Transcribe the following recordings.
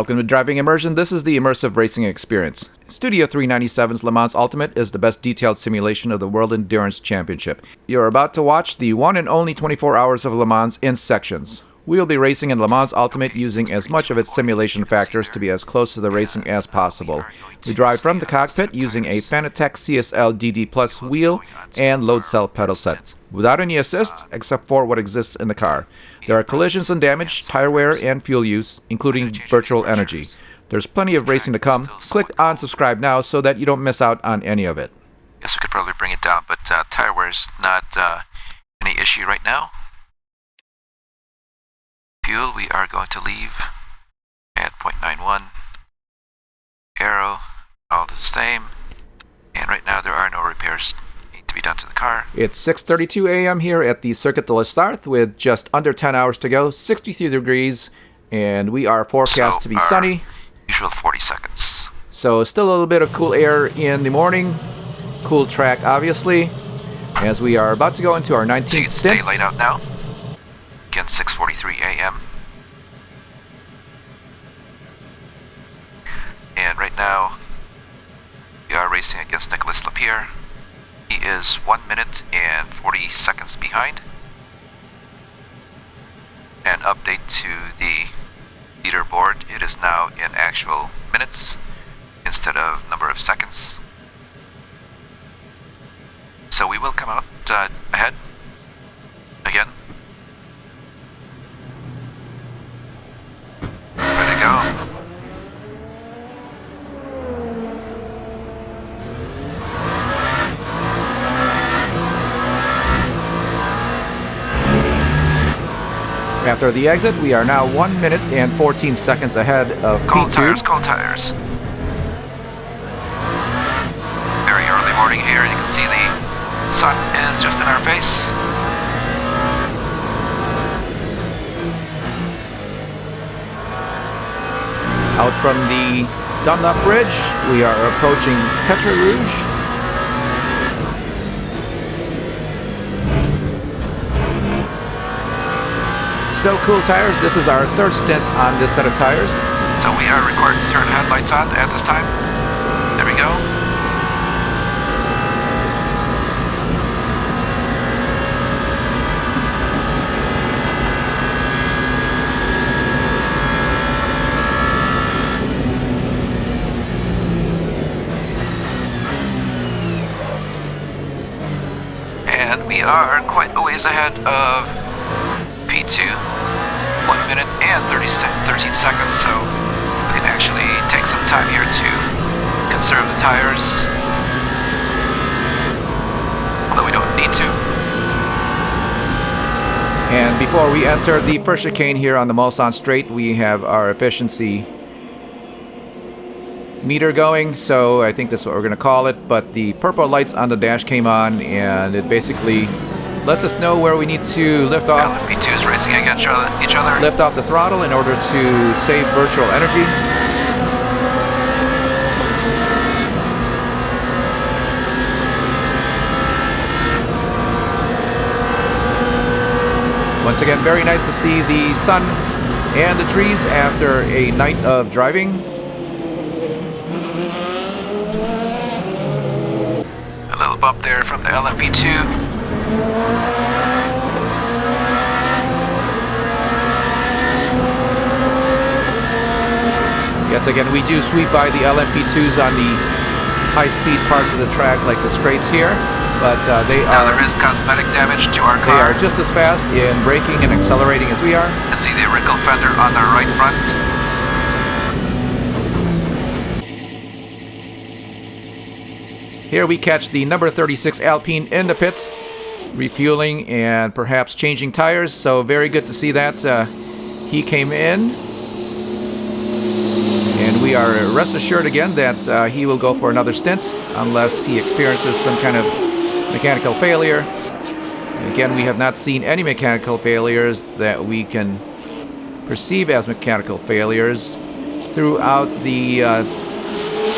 Welcome to Driving Immersion. This is the immersive racing experience. Studio 397's Le Mans Ultimate is the best detailed simulation of the World Endurance Championship. You're about to watch the one and only 24 hours of Le Mans in sections. We will be racing in Le Mans Ultimate using as much of its simulation factors to be as close to the racing as possible. We drive from the cockpit using a Fanatec CSL DD Plus wheel and load cell pedal set, without any assist except for what exists in the car. There are collisions and damage, tire wear, and fuel use, including virtual energy. There's plenty of racing to come. Click on subscribe now so that you don't miss out on any of it. Guess we could probably bring it down, but tire wear is not any issue right now. Fuel, we are going to leave at 0.91. Aero, all the same. And right now there are no repairs need to be done to the car. It's 6:32 a.m. here at the Circuit de l'Estart with just under 10 hours to go, 63 degrees, and we are forecast to be sunny. Usual 40 seconds. So still a little bit of cool air in the morning. Cool track, obviously, as we are about to go into our 19th stint. It's daylight out now. Again, 6:43 a.m. And right now, we are racing against Nicolas Lapierre. He is 1 minute and 40 seconds behind. An update to the leaderboard, it is now in actual minutes instead of number of seconds. So we will come out ahead again. Ready to go. After the exit, we are now 1 minute and 14 seconds ahead of Cold P2. tires, cold tires. Very early morning here, you can see the sun is just in our face. Out from the Dunlop Bridge, we are approaching Tetra Rouge. Still cool tires. This is our third stint on this set of tires. So we are required to turn headlights on at this time. There we go. And we are quite a ways ahead of P2, 1 minute and 13 seconds, so we can actually take some time here to conserve the tires, although we don't need to. And before we enter the first chicane here on the Mulsanne Straight, we have our efficiency meter going, so I think that's what we're going to call it, but the purple lights on the dash came on, and it basically lets us know where we need to lift off. LMP2 is racing against each other. Lift off the throttle in order to save virtual energy. Once again, very nice to see the sun and the trees after a night of driving. A little bump there from the LMP2. Yes, again, we do sweep by the LMP2s on the high-speed parts of the track, like the straights here, but now there is cosmetic damage to our car. They are just as fast in braking and accelerating as we are. You can see the wrinkled fender on the right front. Here we catch the number 36 Alpine in the pits, refueling and perhaps changing tires, so very good to see that. He came in, and we are rest assured again that he will go for another stint unless he experiences some kind of mechanical failure. Again, we have not seen any mechanical failures that we can perceive as mechanical failures throughout the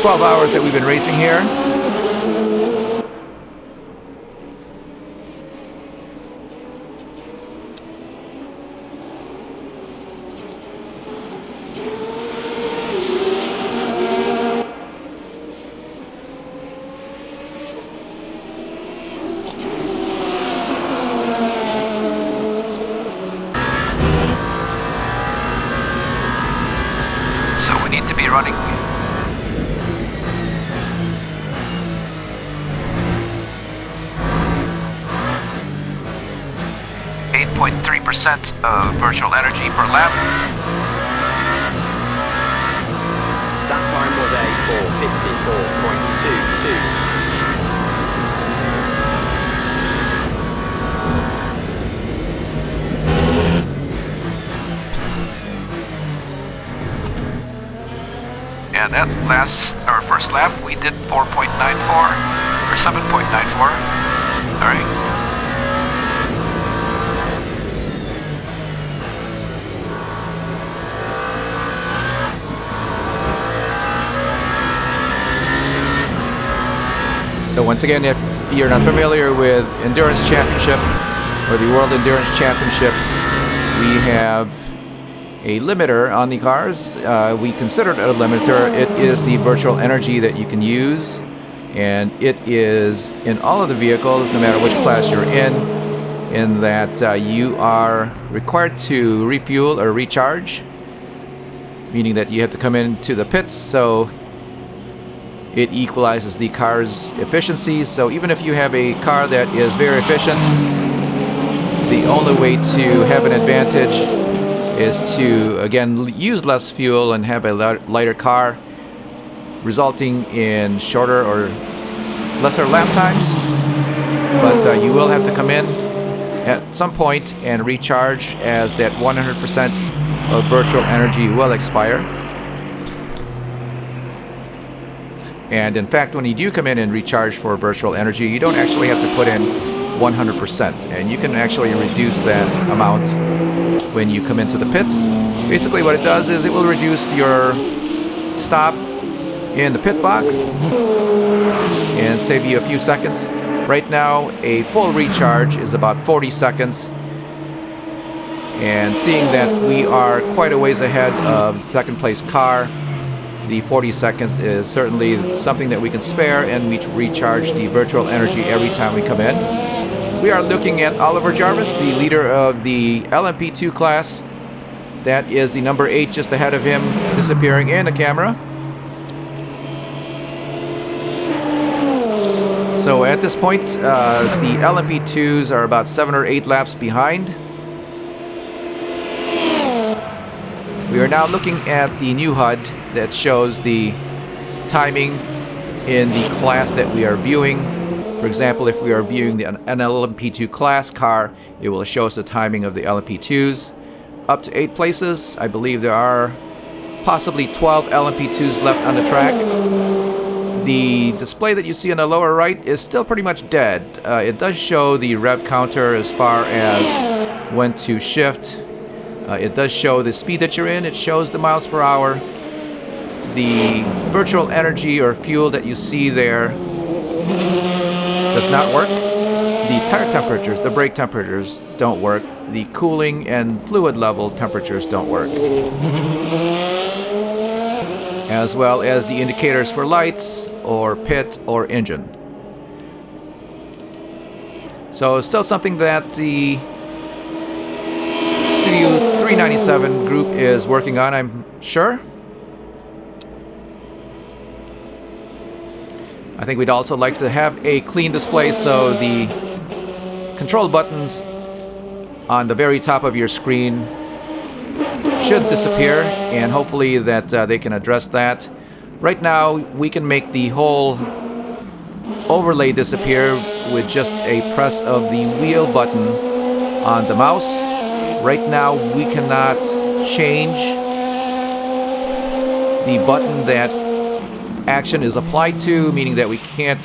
12 hours that we've been racing here. running. 8.3% of virtual energy per lap. That time was a 4:54.22. Yeah, that's our first lap. We did 4.94 or 7.94. All right. So once again, if you're not familiar with Endurance Championship or the World Endurance Championship, we have a limiter on the cars. We consider it a limiter. It is the virtual energy that you can use, and it is in all of the vehicles, no matter which class you're in that you are required to refuel or recharge, meaning that you have to come into the pits, so it equalizes the car's efficiency. So even if you have a car that is very efficient, the only way to have an advantage is to, again, use less fuel and have a lighter car, resulting in shorter or lesser lap times. But you will have to come in at some point and recharge, as that 100% of virtual energy will expire. And in fact, when you do come in and recharge for virtual energy, you don't actually have to put in 100%, and you can actually reduce that amount when you come into the pits. Basically what it does is it will reduce your stop in the pit box and save you a few seconds. Right now, a full recharge is about 40 seconds. And seeing that we are quite a ways ahead of the second place car, the 40 seconds is certainly something that we can spare, and we recharge the virtual energy every time we come in. We are looking at Oliver Jarvis, the leader of the LMP2 class. That is the number 8 just ahead of him, disappearing in the camera. So at this point, the LMP2s are about 7 or 8 laps behind. We are now looking at the new HUD that shows the timing in the class that we are viewing. For example, if we are viewing an LMP2 class car, it will show us the timing of the LMP2s. Up to 8 places. I believe there are possibly 12 LMP2s left on the track. The display that you see on the lower right is still pretty much dead. It does show the rev counter as far as when to shift. It does show the speed that you're in. It shows the miles per hour. The virtual energy or fuel that you see there does not work. The tire temperatures, the brake temperatures don't work. The cooling and fluid level temperatures don't work. As well as the indicators for lights or pit or engine. So it's still something that the Studio 397 group is working on, I'm sure. I think we'd also like to have a clean display, so the control buttons on the very top of your screen should disappear, and hopefully that they can address that. Right now, we can make the whole overlay disappear with just a press of the wheel button on the mouse. Right now, we cannot change the button that action is applied to, meaning that we can't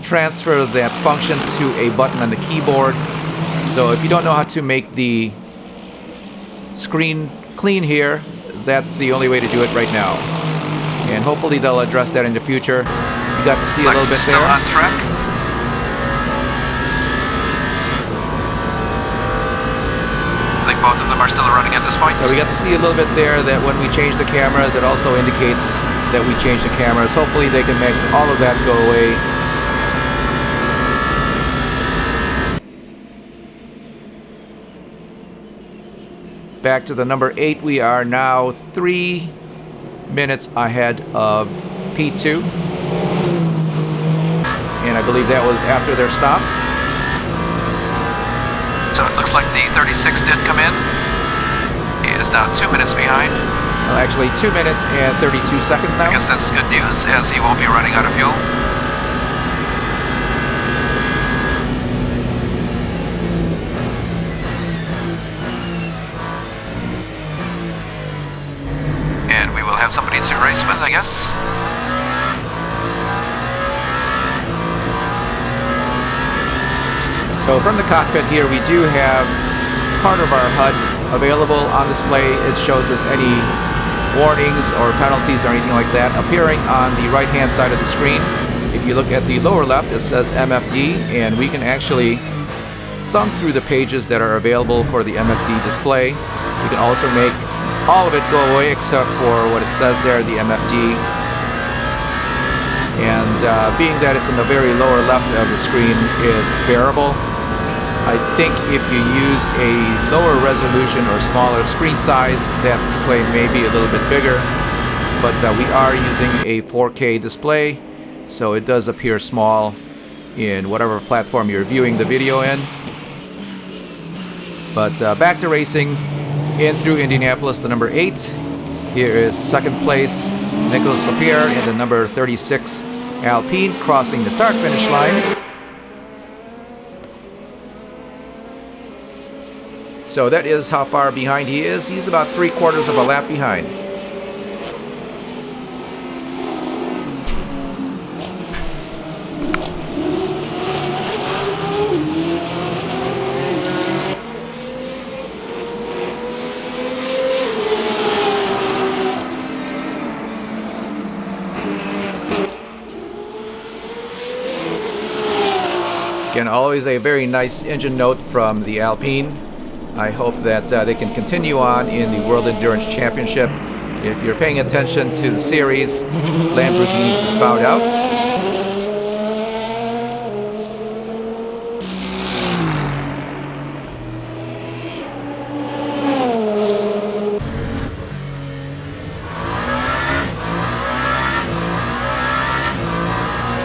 transfer that function to a button on the keyboard. So if you don't know how to make the screen clean here, that's the only way to do it right now. And hopefully they'll address that in the future. You got to see a little bit still there. On track. I think both of them are still running at this point. So we got to see a little bit there that when we change the cameras, it also indicates that we change the cameras. Hopefully they can make all of that go away. Back to the number 8, we are now 3 minutes ahead of P2. And I believe that was after their stop. So it looks like the 36 did come in. He is now 2 minutes behind. Well, actually 2 minutes and 32 seconds now. I guess that's good news, as he won't be running out of fuel. And we will have somebody to race with, I guess. So from the cockpit here, we do have part of our HUD available on display. It shows us any warnings or penalties or anything like that appearing on the right-hand side of the screen. If you look at the lower left, it says MFD, and we can actually thumb through the pages that are available for the MFD display. We can also make all of it go away except for what it says there, the MFD. And being that it's in the very lower left of the screen, it's bearable. I think if you use a lower resolution or smaller screen size, that display may be a little bit bigger. But we are using a 4K display, so it does appear small in whatever platform you're viewing the video in. But back to racing. In through Indianapolis, the number 8. Here is second place, Nicolas Lapierre, and the number 36 Alpine crossing the start-finish line. So that is how far behind he is. He's about 3/4 of a lap behind. Again, always a very nice engine note from the Alpine. I hope that they can continue on in the World Endurance Championship. If you're paying attention to the series, Lamborghini just bowed out.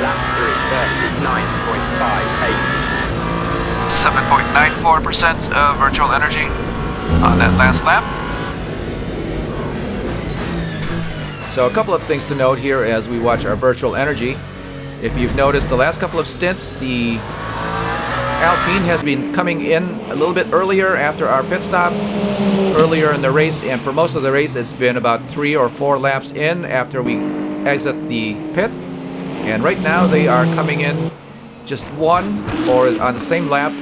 Lap 3, 9.58. 7.94% of virtual energy on that last lap. So a couple of things to note here as we watch our virtual energy. If you've noticed the last couple of stints, the Alpine has been coming in a little bit earlier after our pit stop, earlier in the race, and for most of the race it's been about 3 or 4 laps in after we exit the pit. And right now they are coming in just one or on the same lap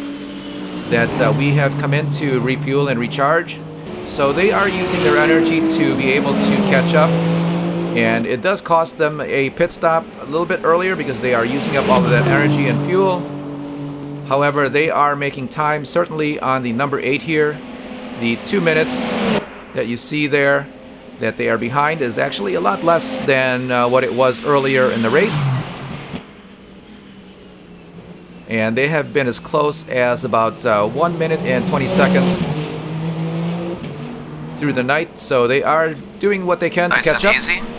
that we have come in to refuel and recharge. So they are using their energy to be able to catch up, and it does cost them a pit stop a little bit earlier because they are using up all of that energy and fuel. However, they are making time, certainly on the number 8 here. The 2 minutes that you see there that they are behind is actually a lot less than what it was earlier in the race. And they have been as close as about 1 minute and 20 seconds through the night, so they are doing what they can to catch up. Nice and easy.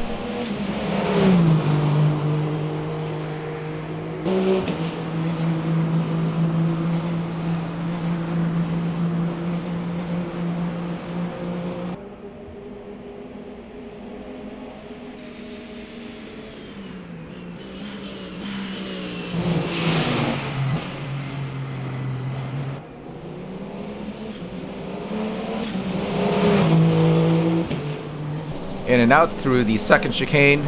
In and out through the second chicane.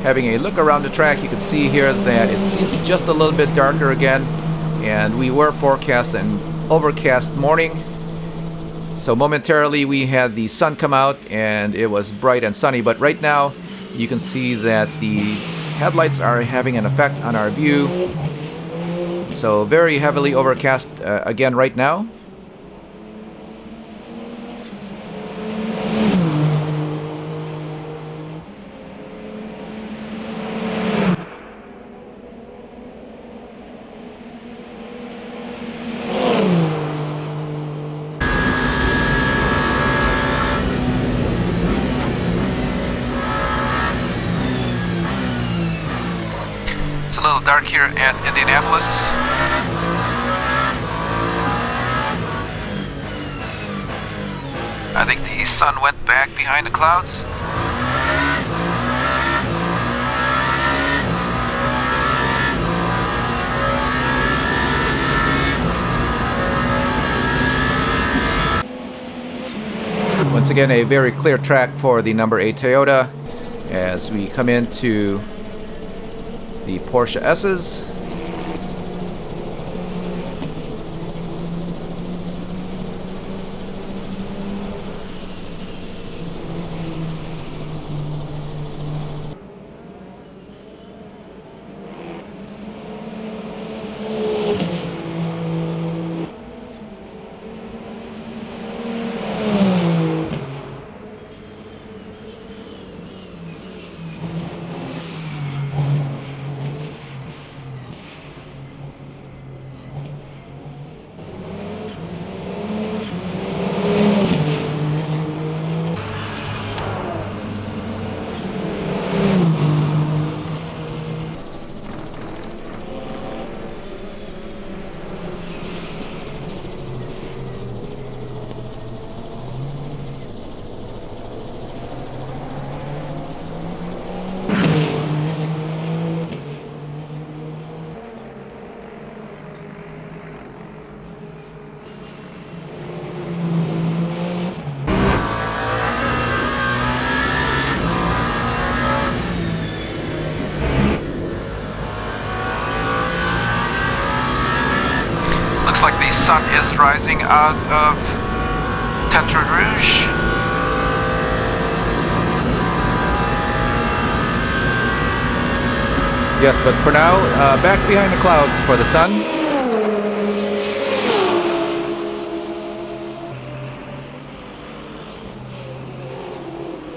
Having a look around the track, you can see here that it seems just a little bit darker again, and we were forecast an overcast morning. So momentarily we had the sun come out and it was bright and sunny, but right now you can see that the headlights are having an effect on our view. So very heavily overcast again right now. here at Indianapolis. I think the sun went back behind the clouds. Once again, a very clear track for the number 8 Toyota as we come into the Porsche S's. Looks like the sun is rising out of Tetra Rouge. Yes, but for now, back behind the clouds for the sun.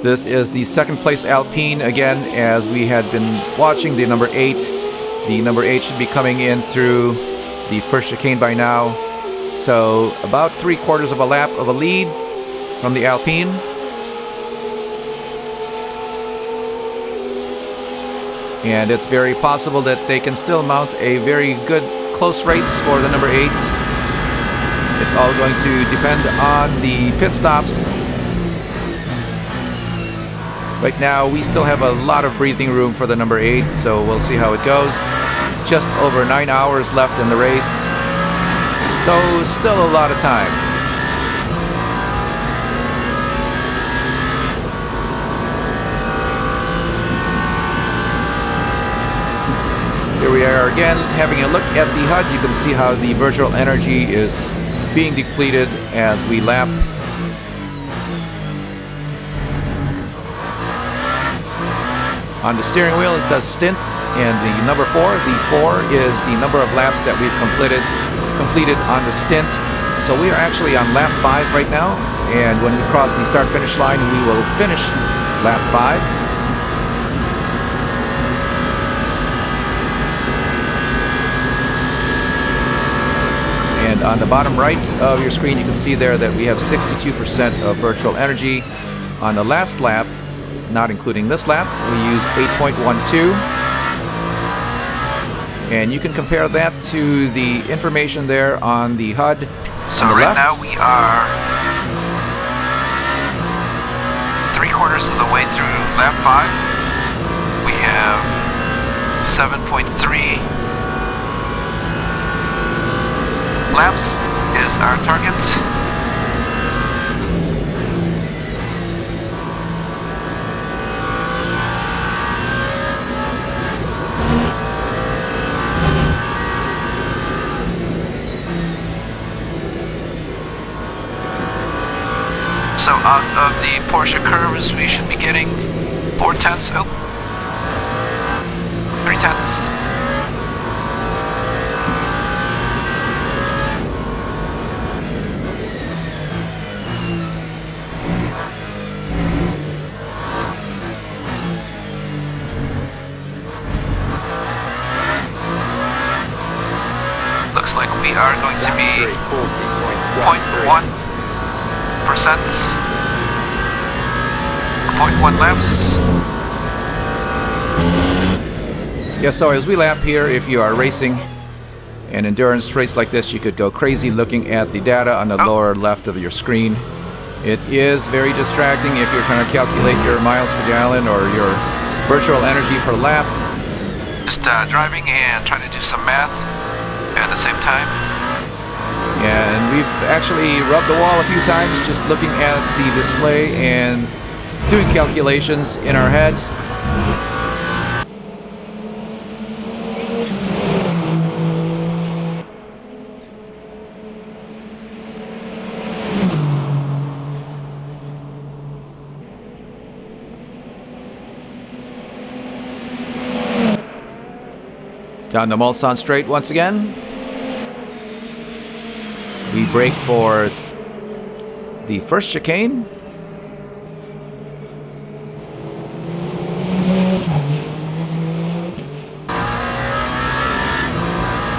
This is the second place Alpine again, as we had been watching the number 8. The number 8 should be coming in through the first chicane by now. So about 3/4 of a lap of a lead from the Alpine. And it's very possible that they can still mount a very good close race for the number 8. It's all going to depend on the pit stops. Right now, we still have a lot of breathing room for the number 8, so we'll see how it goes. Just over 9 hours left in the race. Still a lot of time. Here we are again, having a look at the HUD. You can see how the virtual energy is being depleted as we lap. On the steering wheel it says stint and the number 4. The 4 is the number of laps that we've completed on the stint. So we are actually on lap 5 right now, and when we cross the start-finish line we will finish lap 5. And on the bottom right of your screen you can see there that we have 62% of virtual energy. On the last lap, not including this lap, we used 8.12. And you can compare that to the information there on the HUD. So on the right left. now we are 3/4 of the way through lap 5. We have 7.3 laps is our target. So out of the Porsche curves, we should be getting 4/10. Oh, 3/10. Looks like we are going to be 0.1%, 0.1 laps. Yeah, so as we lap here, if you are racing an endurance race like this, you could go crazy looking at the data on the lower left of your screen. It is very distracting if you're trying to calculate your miles per gallon or your virtual energy per lap. Just driving and trying to do some math at the same time. And we've actually rubbed the wall a few times just looking at the display and doing calculations in our head. Down the Mulsanne straight once again. We brake for the first chicane.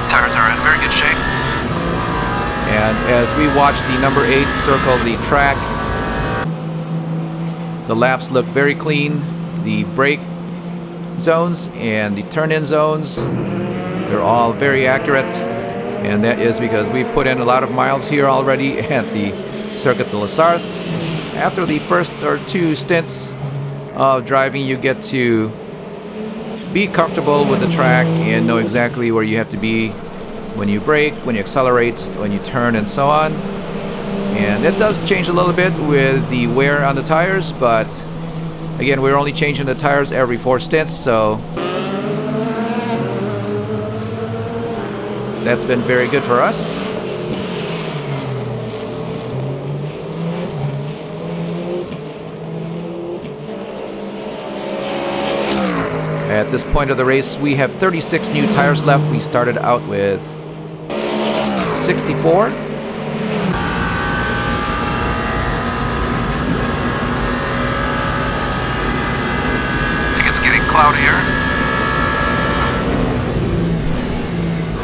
Tires are in very good shape. And as we watch the number 8 circle the track, the laps look very clean. The brake zones and the turn-in zones, they're all very accurate, and that is because we put in a lot of miles here already at the Circuit de la Sarthe. After the first or 2 stints of driving, you get to be comfortable with the track and know exactly where you have to be when you brake, when you accelerate, when you turn, and so on. And it does change a little bit with the wear on the tires, but again, we're only changing the tires every 4 stints, so that's been very good for us. At this point of the race, we have 36 new tires left. We started out with 64. Cloudier.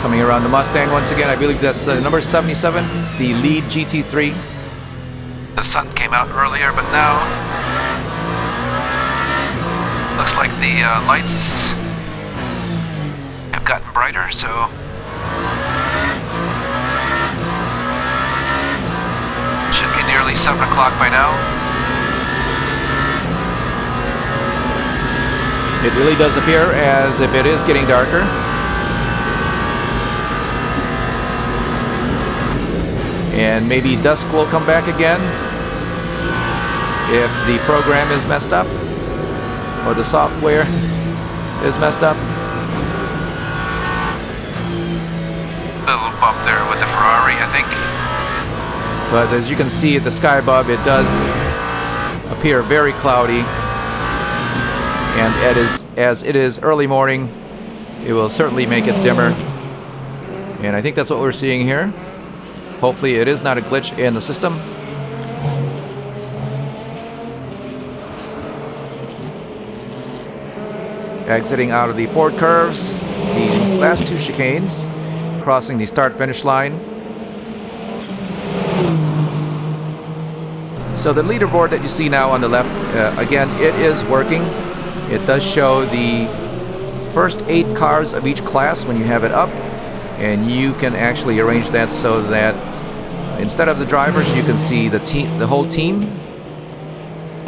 Coming around the Mustang once again, I believe that's the number 77, the Lead GT3. The sun came out earlier, but now looks like the lights have gotten brighter, so should be nearly 7 o'clock by now. It really does appear as if it is getting darker. And maybe dusk will come back again if the program is messed up or the software is messed up. A little bump there with the Ferrari, I think. But as you can see at the sky above, it does appear very cloudy. And as it is early morning, it will certainly make it dimmer. And I think that's what we're seeing here. Hopefully it is not a glitch in the system. Exiting out of the Ford curves, the last 2 chicanes, crossing the start-finish line. So the leaderboard that you see now on the left, again, it is working. It does show the first 8 cars of each class when you have it up, and you can actually arrange that so that instead of the drivers, you can see the whole team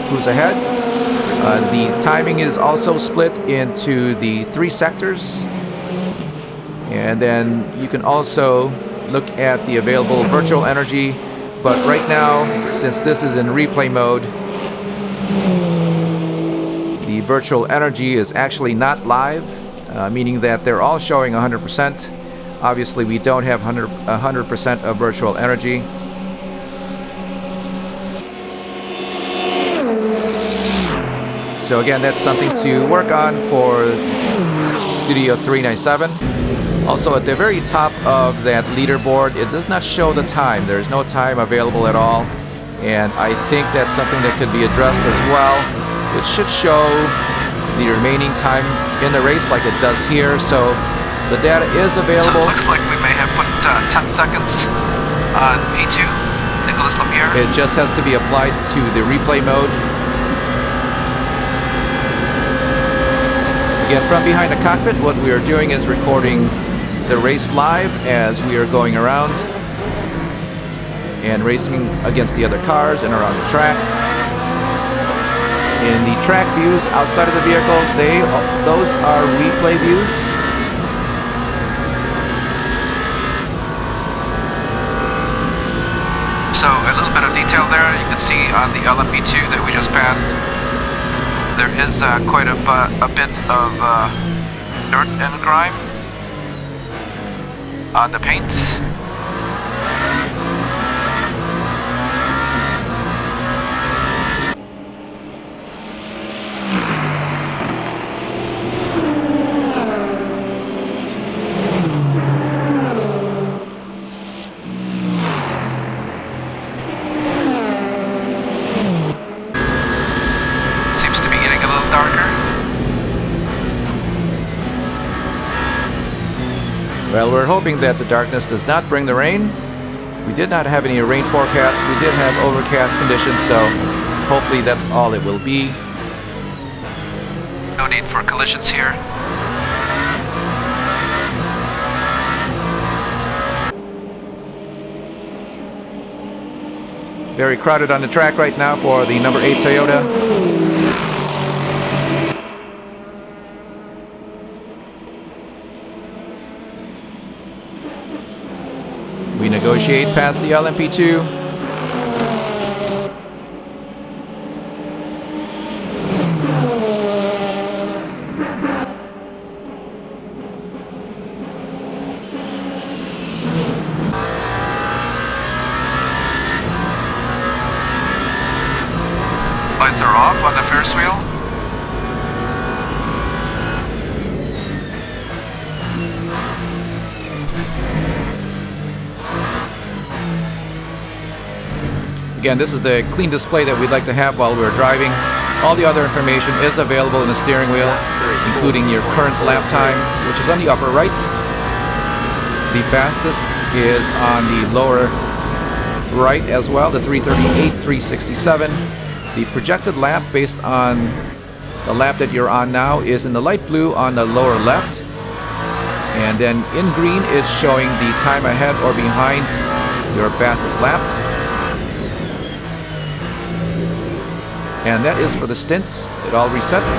who's ahead. The timing is also split into the 3 sectors, and then you can also look at the available virtual energy. But right now, since this is in replay mode, the virtual energy is actually not live, meaning that they're all showing 100%. Obviously, we don't have 100% of virtual energy. So again, that's something to work on for Studio 397. Also, at the very top of that leaderboard, it does not show the time. There's no time available at all. And I think that's something that could be addressed as well. It should show the remaining time in the race like it does here. So the data is available. So it looks like we may have put 10 seconds on P2, Nicolas Lapierre. It just has to be applied to the replay mode. Again, from behind the cockpit, what we are doing is recording the race live as we are going around and racing against the other cars and around the track. In the track views outside of the vehicle, those are replay views. So a little bit of detail there. You can see on the LMP2 that we just passed, there is quite a bit of dirt and grime on the paint. Well, we're hoping that the darkness does not bring the rain. We did not have any rain forecast. We did have overcast conditions, so hopefully that's all it will be. No need for collisions here. Very crowded on the track right now for the number 8 Toyota. We negotiate past the LMP2. Lights are off on the Ferris wheel. Again, this is the clean display that we'd like to have while we're driving. All the other information is available in the steering wheel, including your current lap time, which is on the upper right. The fastest is on the lower right as well, the 338, 367. The projected lap based on the lap that you're on now is in the light blue on the lower left. And then in green it's showing the time ahead or behind your fastest lap. And that is for the stint. It all resets.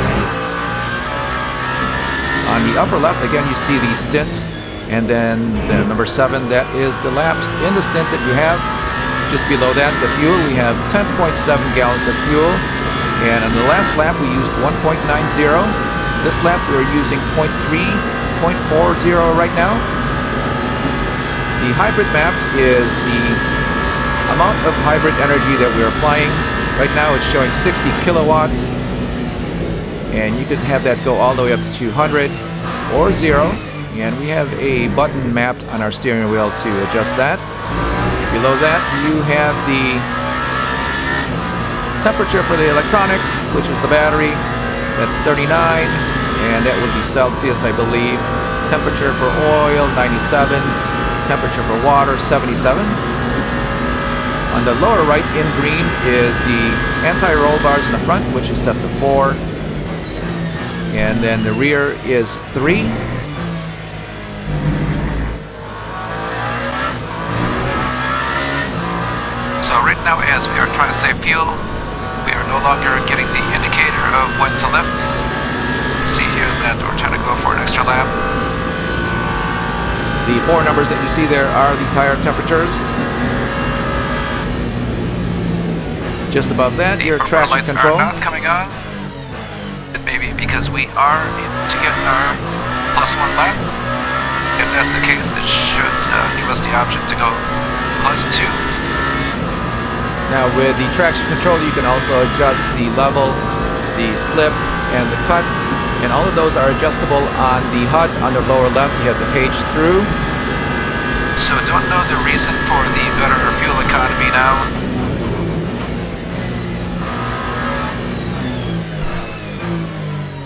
On the upper left, again, you see the stint. And then the number 7, that is the laps in the stint that you have. Just below that, the fuel, we have 10.7 gallons of fuel. And on the last lap, we used 1.90. This lap, we're using 0.40 right now. The hybrid map is the amount of hybrid energy that we're applying. Right now it's showing 60 kilowatts, and you can have that go all the way up to 200 or 0. And we have a button mapped on our steering wheel to adjust that. Below that you have the temperature for the electronics, which is the battery. That's 39, and that would be Celsius, I believe. Temperature for oil, 97. Temperature for water, 77. On the lower right in green is the anti-roll bars in the front, which is set to 4. And then the rear is 3. So right now, as we are trying to save fuel, we are no longer getting the indicator of when to lift. See here that we're trying to go for an extra lap. The 4 numbers that you see there are the tire temperatures. Just above that, your traction lights control. are not coming on. It may be because we are to get our +1 lap. If that's the case, it should give us the option to go +2. Now with the traction control, you can also adjust the level, the slip, and the cut. And all of those are adjustable on the HUD on the lower left. You have the page through. So don't know the reason for the better fuel economy now.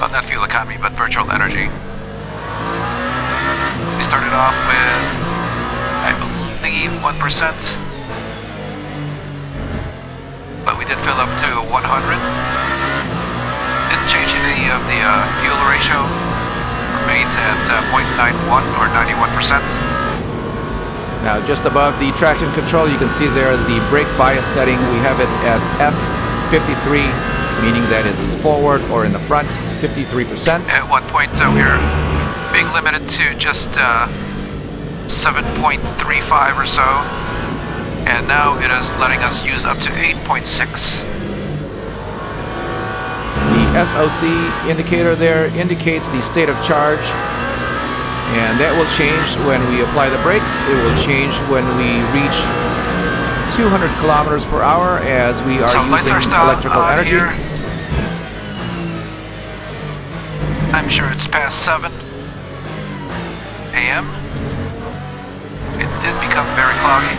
Well, not fuel economy, but virtual energy. We started off with, I believe, 1%. But we did fill up to 100. Didn't change any of the fuel ratio. estimate at 0.91 or 91%. Now, just above the traction control, you can see there the brake bias setting. We have it at F53, meaning that it's forward or in the front, 53%. At 1.0 here, being limited to just 7.35 or so, and now it is letting us use up to 8.6. The SOC indicator there indicates the state of charge, and that will change when we apply the brakes. It will change when we reach 200 kilometers per hour as we are using electrical energy. Here. I'm sure it's past 7 a.m. It did become very cloudy.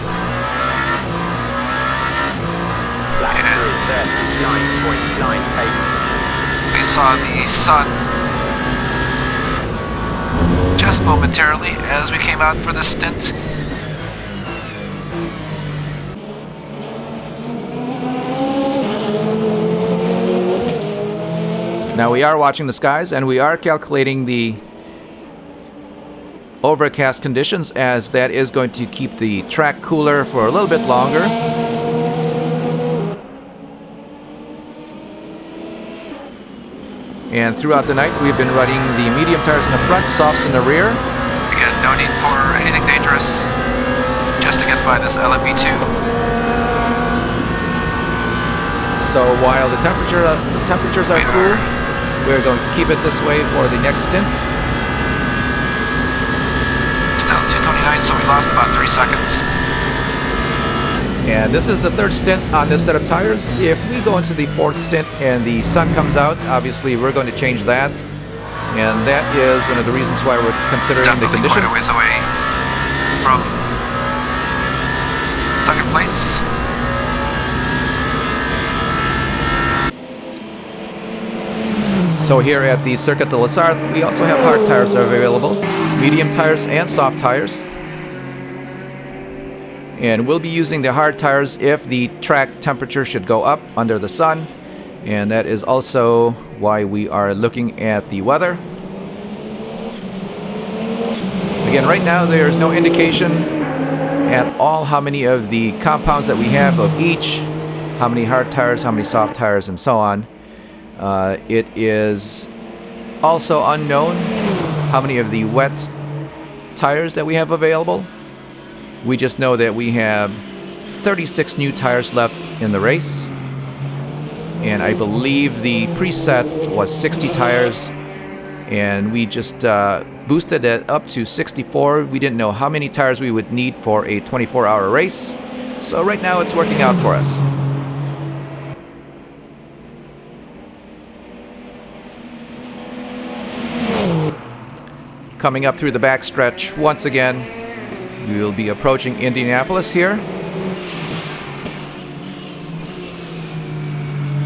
Black 9.98. We saw the sun just momentarily as we came out for the stint. Now we are watching the skies and we are calculating the overcast conditions, as that is going to keep the track cooler for a little bit longer. And throughout the night we've been running the medium tires in the front, softs in the rear. Again, no need for anything dangerous, just to get by this LMP2. So while the temperatures are cool, we're going to keep it this way for the next stint. Still 229, so we lost about 3 seconds. And this is the third stint on this set of tires. If we go into the fourth stint and the sun comes out, obviously we're going to change that. And that is one of the reasons why we're considering the conditions. Quite a ways away from second place. So here at the Circuit de la Sarthe, we also have hard tires available, medium tires and soft tires. And we'll be using the hard tires if the track temperature should go up under the sun. And that is also why we are looking at the weather. Again, right now there's no indication at all how many of the compounds that we have of each, how many hard tires, how many soft tires, and so on. It is also unknown how many of the wet tires that we have available. We just know that we have 36 new tires left in the race. And I believe the preset was 60 tires. And we just boosted it up to 64. We didn't know how many tires we would need for a 24-hour race. So right now it's working out for us. Coming up through the backstretch once again, we will be approaching Indianapolis here.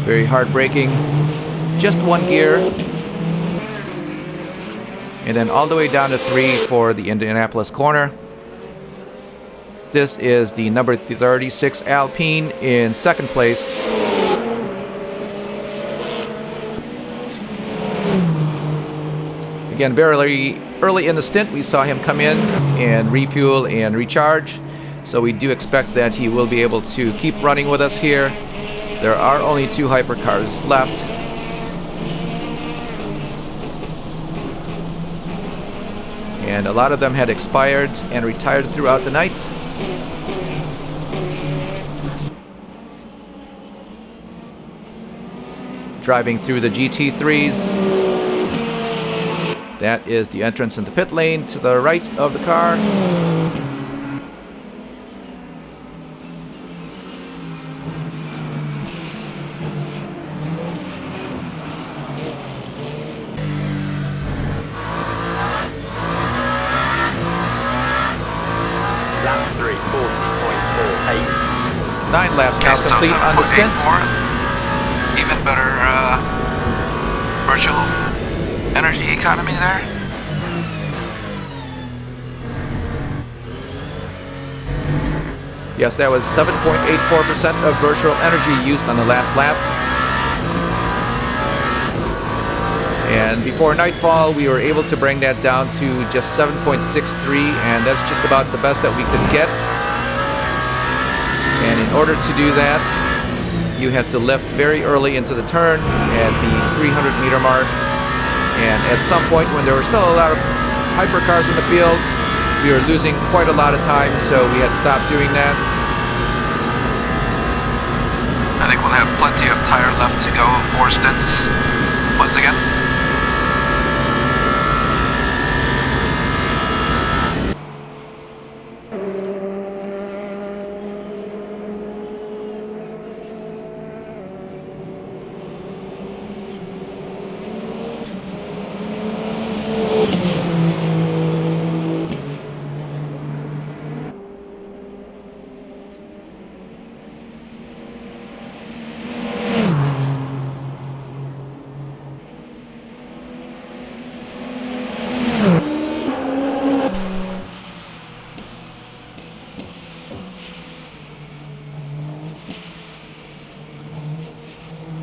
Very hard braking, just one gear. And then all the way down to 3 for the Indianapolis corner. This is the number 36 Alpine in second place. Again, very early in the stint, we saw him come in and refuel and recharge. So we do expect that he will be able to keep running with us here. There are only 2 hypercars left. And a lot of them had expired and retired throughout the night. Driving through the GT3s. That is the entrance into pit lane to the right of the car. Lap 3, 40.48. 9 laps now complete on the stint. Even better virtual energy economy there. Yes, that was 7.84% of virtual energy used on the last lap. And before nightfall, we were able to bring that down to just 7.63, and that's just about the best that we could get. And in order to do that, you had to lift very early into the turn at the 300-meter mark. And at some point, when there were still a lot of hypercars in the field, we were losing quite a lot of time, so we had stopped doing that. I think we'll have plenty of tire left to go for stints once again.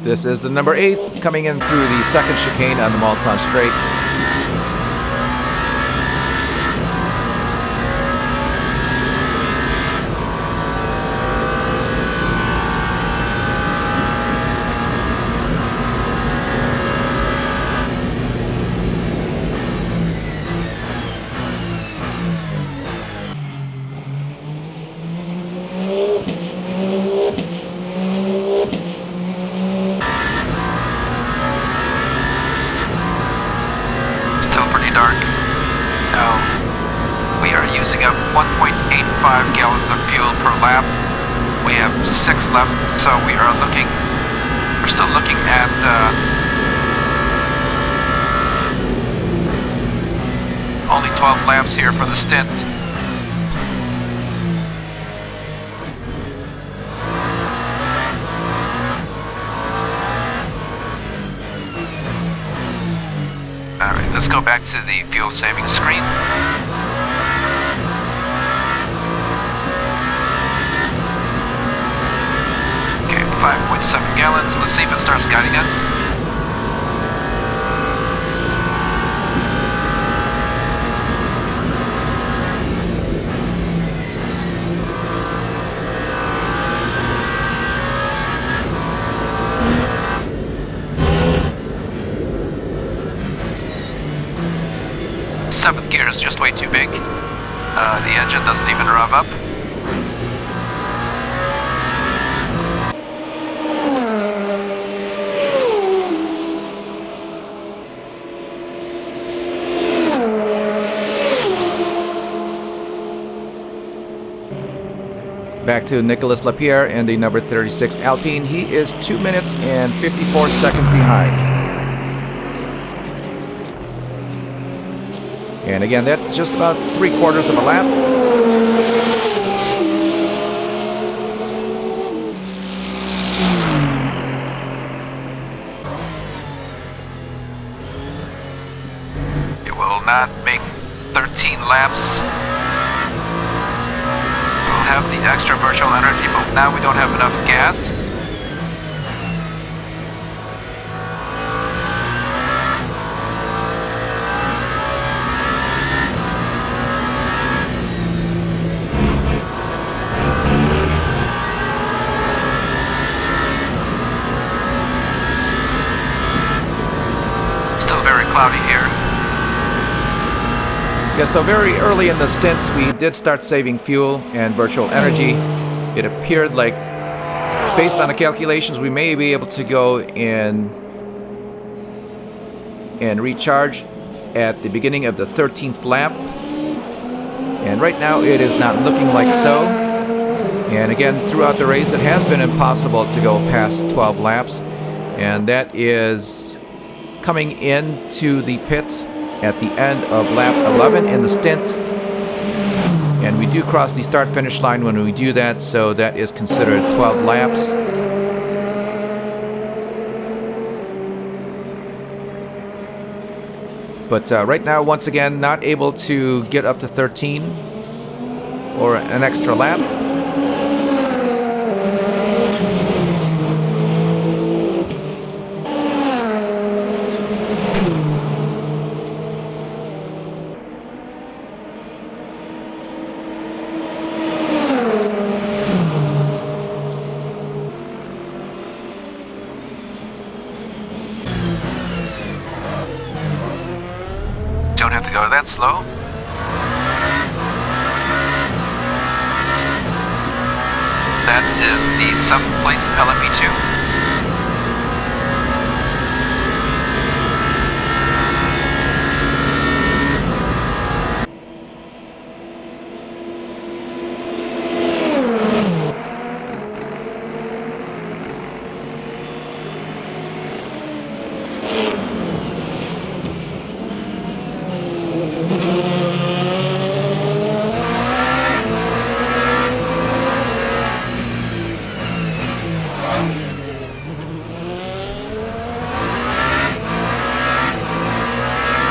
This is the number 8 coming in through the second chicane on the Mulsanne Straight. Dark. Now, we are using up 1.85 gallons of fuel per lap. We have 6 left, so we're still looking at only 12 laps here for the stint. Alright, let's go back to the fuel saving screen. Okay, 5.7 gallons. Let's see if it starts guiding us. Seventh gear is just way too big. The engine doesn't even rev up. Back to Nicolas Lapierre in the number 36 Alpine. He is 2 minutes and 54 seconds behind. And again, that's just about 3/4 of a lap. It will not make 13 laps. We'll have the extra virtual energy, but now we don't have enough gas. Cloudy here. Yeah, so very early in the stints, we did start saving fuel and virtual energy. It appeared like, based on the calculations, we may be able to go in and recharge at the beginning of the 13th lap. And right now, it is not looking like so. And again, throughout the race, it has been impossible to go past 12 laps. And that is coming into the pits at the end of lap 11 in the stint. And we do cross the start-finish line when we do that, so that is considered 12 laps. But right now, once again, not able to get up to 13 or an extra lap. not slow. That is the 7th place LMP2.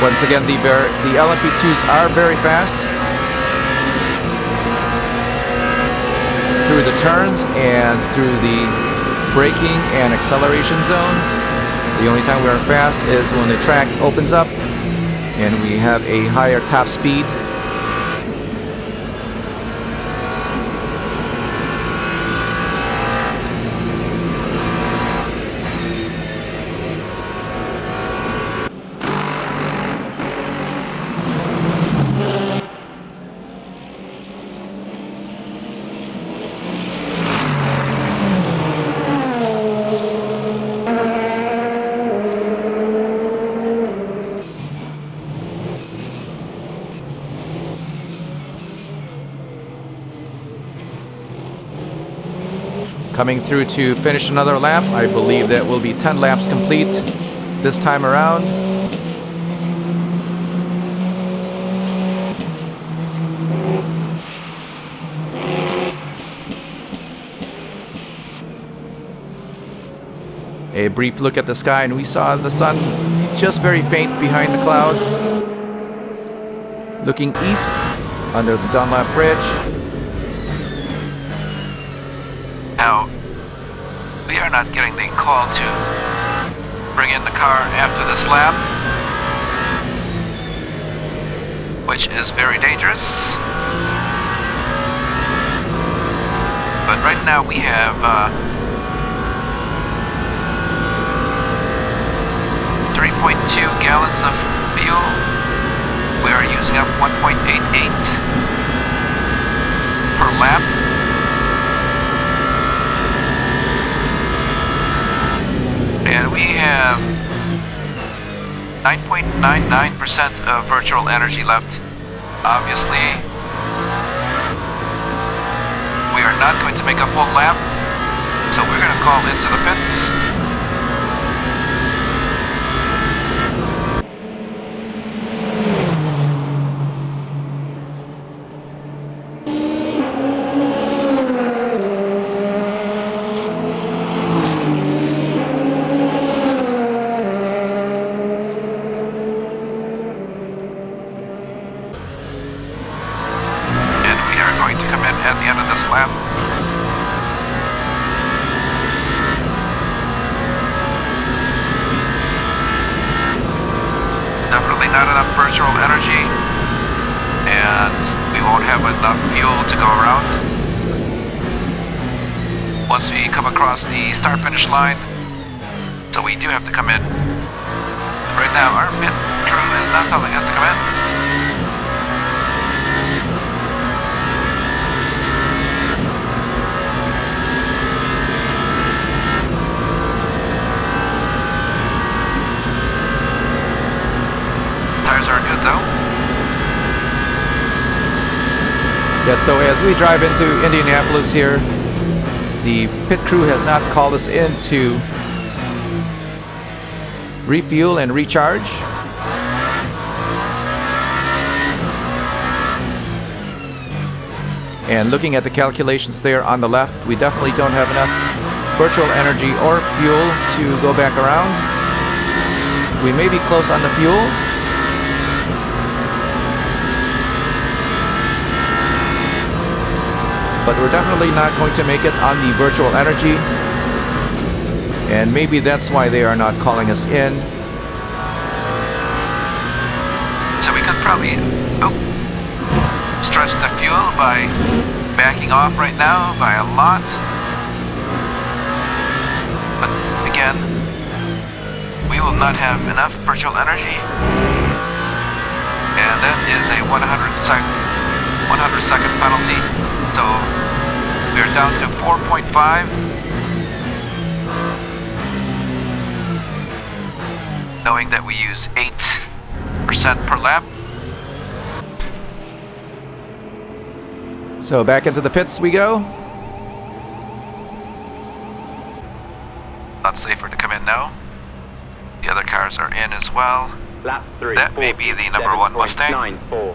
Once again, the LMP2s are very fast through the turns and through the braking and acceleration zones. The only time we are fast is when the track opens up and we have a higher top speed. Coming through to finish another lap. I believe that will be 10 laps complete this time around. A brief look at the sky and we saw the sun just very faint behind the clouds. Looking east under the Dunlap Bridge. Now, we are not getting the call to bring in the car after this lap, which is very dangerous. But right now we have 3.2 gallons of fuel. We are using up 1.88 per lap. And we have 9.99% of virtual energy left. Obviously, we are not going to make a full lap, so we're going to call into the pits. At the end of this lap. Definitely not enough virtual energy, and we won't have enough fuel to go around. Once we come across the start-finish line, so we do have to come in. Right now, our pit crew is not telling us to come in. Tires are good though. Yes, so as we drive into Indianapolis here, the pit crew has not called us in to refuel and recharge. And looking at the calculations there on the left, we definitely don't have enough virtual energy or fuel to go back around. We may be close on the fuel. But we're definitely not going to make it on the virtual energy. And maybe that's why they are not calling us in. So we could probably stretch the fuel by backing off right now by a lot. But again, we will not have enough virtual energy. And then is a 100-second penalty. So we're down to 4.5. Knowing that we use 8% per lap. So back into the pits we go. Not safer to come in now. The other cars are in as well. Lap 3. That may be the number 1 Mustang. 94.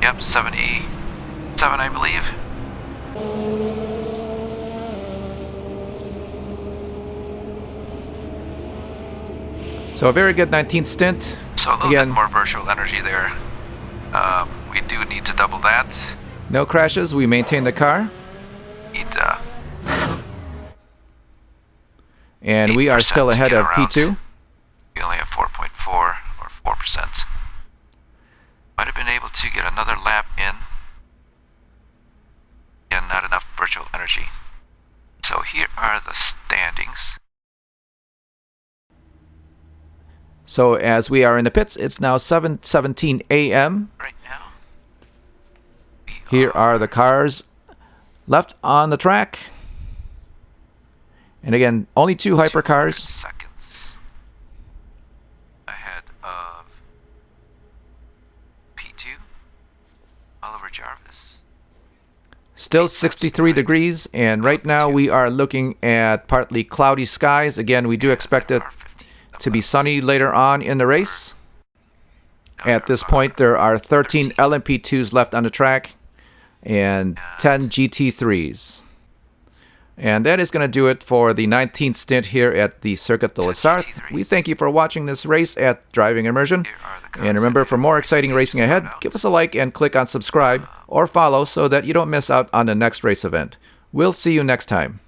Yep, 77 I believe. So a very good 19th stint. So a little Again, bit more virtual energy there. We do need to double that. no crashes. We maintain the car. Need And we are 8% still to ahead get of around. P2. We only have 4.4 or 4%. Might have been able to get another lap in. And not enough virtual energy. So here are the standings. So as we are in the pits, it's now 7:17 a.m. Right now. Here are the cars left on the track. And again, only 2 hypercars. Seconds ahead of P2, Oliver Jarvis. Still 63 degrees, and right now we are looking at partly cloudy skies. Again, we do expect it to be sunny later on in the race. At this point, there are 13 LMP2s left on the track and 10 GT3s. And that is going to do it for the 19th stint here at the Circuit de la Sarthe. We thank you for watching this race at Driving Immersion. And remember, for more exciting racing ahead, give us a like and click on subscribe or follow so that you don't miss out on the next race event. We'll see you next time.